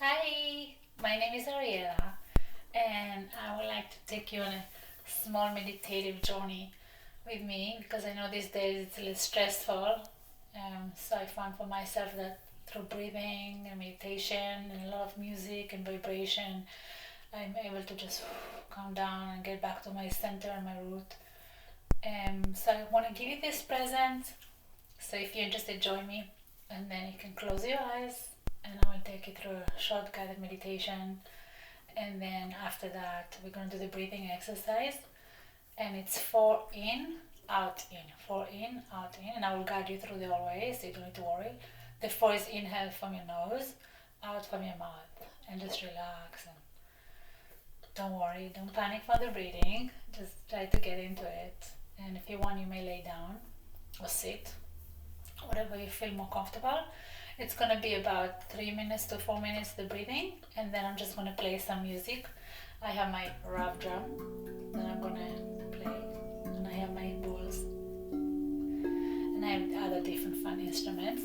Hi, my name is Ariela, and I would like to take you on a small meditative journey with me because I know these days it's a little stressful. So I found for myself that through breathing and meditation and a lot of music and vibration, I'm able to just calm down and get back to my center and my root. So I want to give you this present. So if you're interested, join me, and then you can close your eyes, and I will take you through a short guided meditation. And then after that, we're going to do the breathing exercise, and it's four in, out, in, four in, out, in, and I will guide you through the whole way, so you don't need to worry. The four is inhale from your nose, out from your mouth, and just relax and don't worry, don't panic for the breathing. Just try to get into it. And if you want, you may lay down or sit, whatever you feel more comfortable. It's gonna be about 3 minutes to 4 minutes the breathing, and then I'm just gonna play some music. I have my rough drum that I'm gonna play, and I have my bowls, and I have other different fun instruments.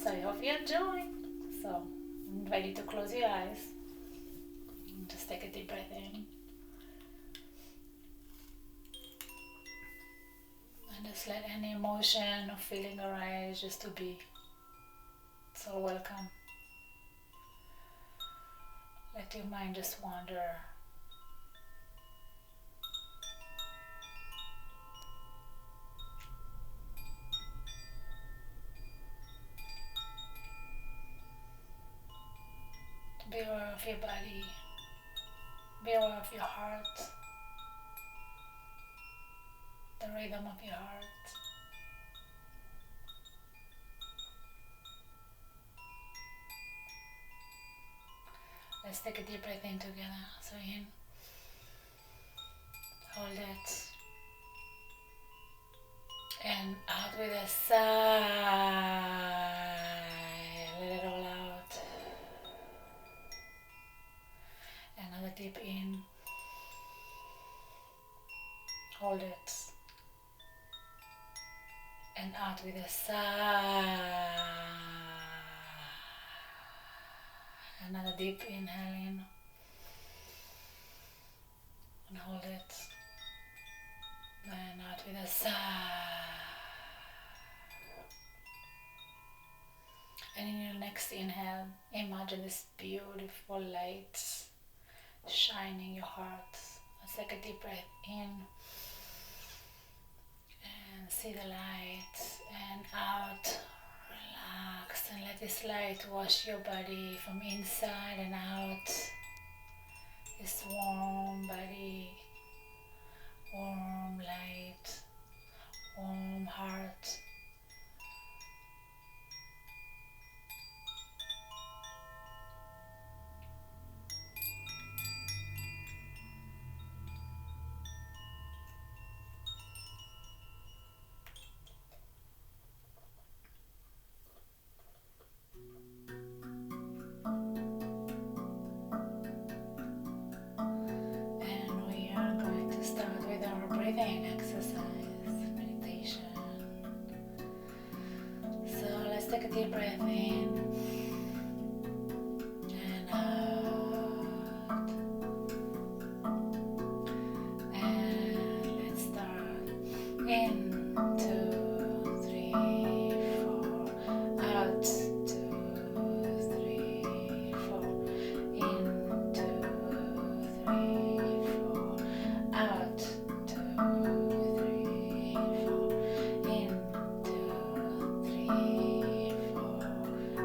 So I hope you enjoy. So I invite you to close your eyes and just take a deep breath in, and just let any emotion or feeling arise just to be. So welcome. Let your mind just wander. Be aware of your body. Be aware of your heart, the rhythm of your heart. Let's take a deep breath in together. So in, hold it, and out with a sigh. Let it all out. Another deep in, hold it, and out with a sigh. Another deep inhale in, and hold it, and out with a sigh. And in your next inhale, imagine this beautiful light shining your heart. Let's take a deep breath in and see the light, and out. Relax and let this light wash your body from inside and out. This warm body, warm light, warm heart. And we are going to start with our breathing exercise, meditation. So let's take a deep breath in and out. And let's start in. 2, 3, 4. Out. 2, 3, 4. In. 2, 3, 4. Out. 2, 3, 4. In. 2, 3, 4.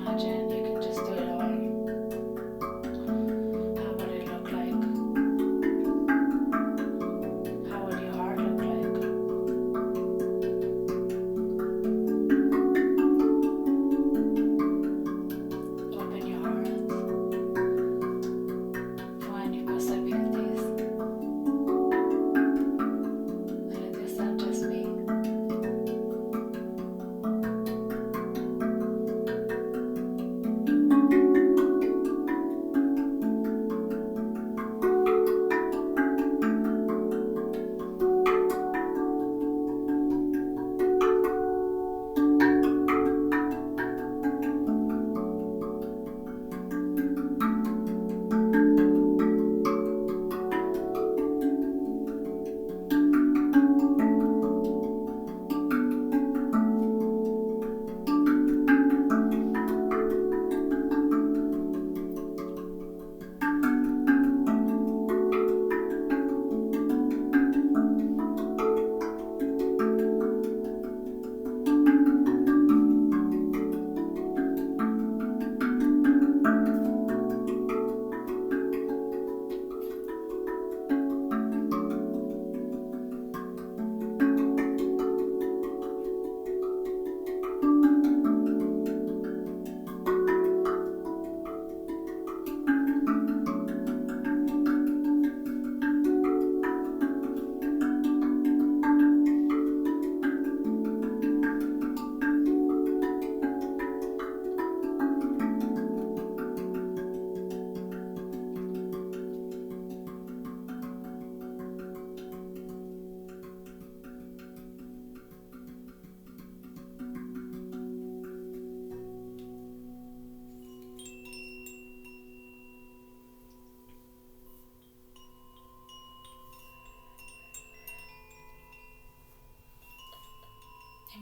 Imagine you can just do it all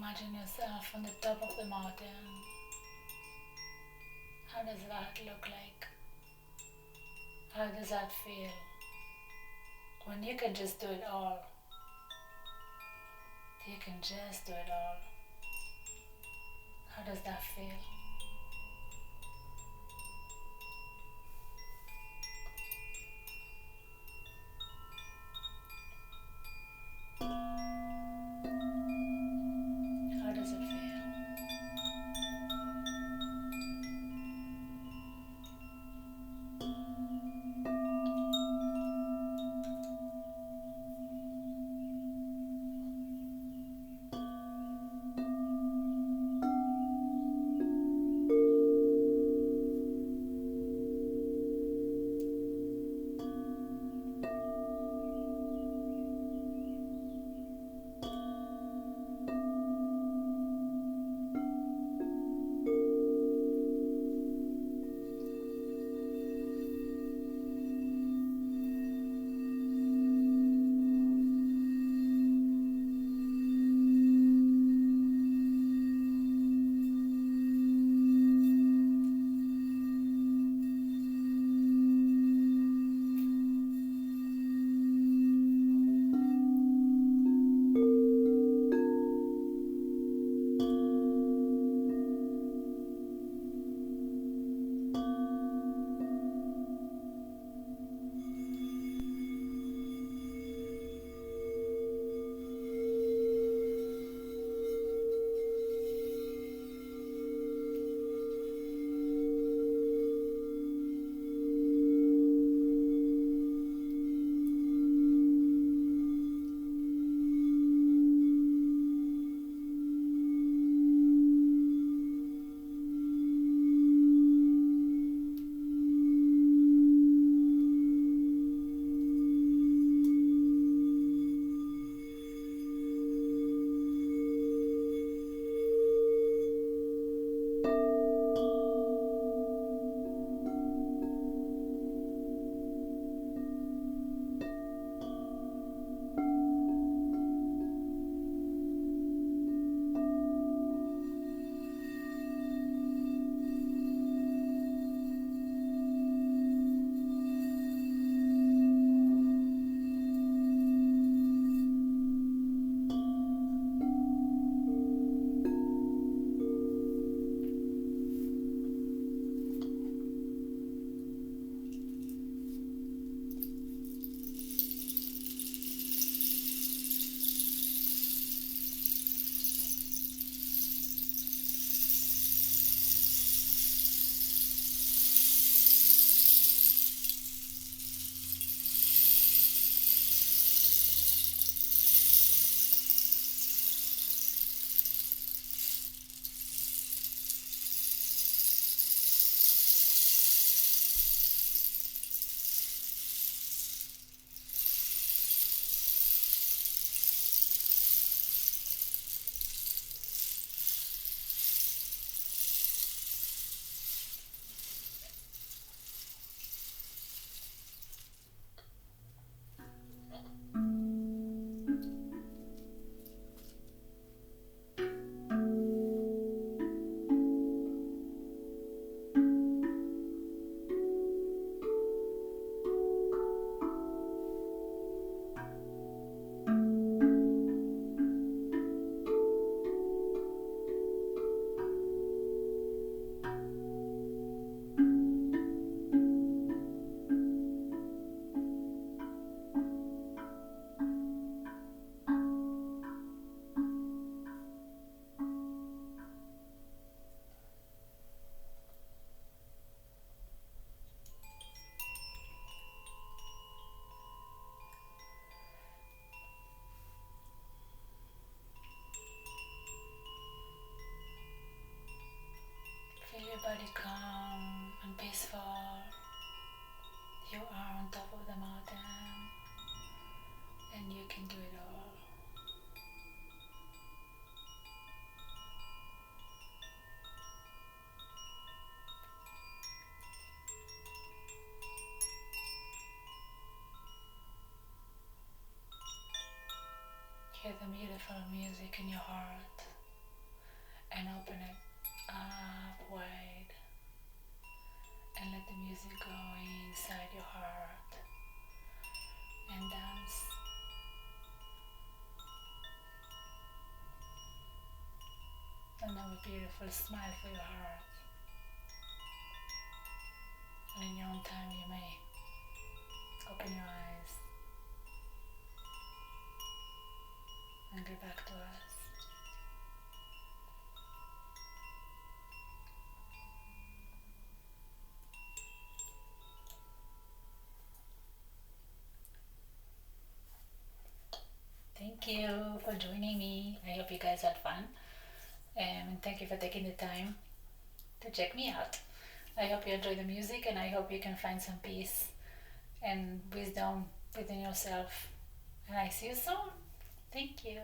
Imagine yourself on the top of the mountain. How does that look like? How does that feel? When you can just do it all. You can just do it all. How does that feel? How does it feel? Feel your body calm and peaceful. You are on top of the mountain and you can do it all. Hear the beautiful music in your heart. as you go inside your heart and dance. And have a beautiful smile for your heart. And in your own time you may open your eyes and go back to us. Thank you for joining me. I hope you guys had fun. And thank you for taking the time to check me out. I hope you enjoy the music, and I hope you can find some peace and wisdom within yourself. And I see you soon. Thank you.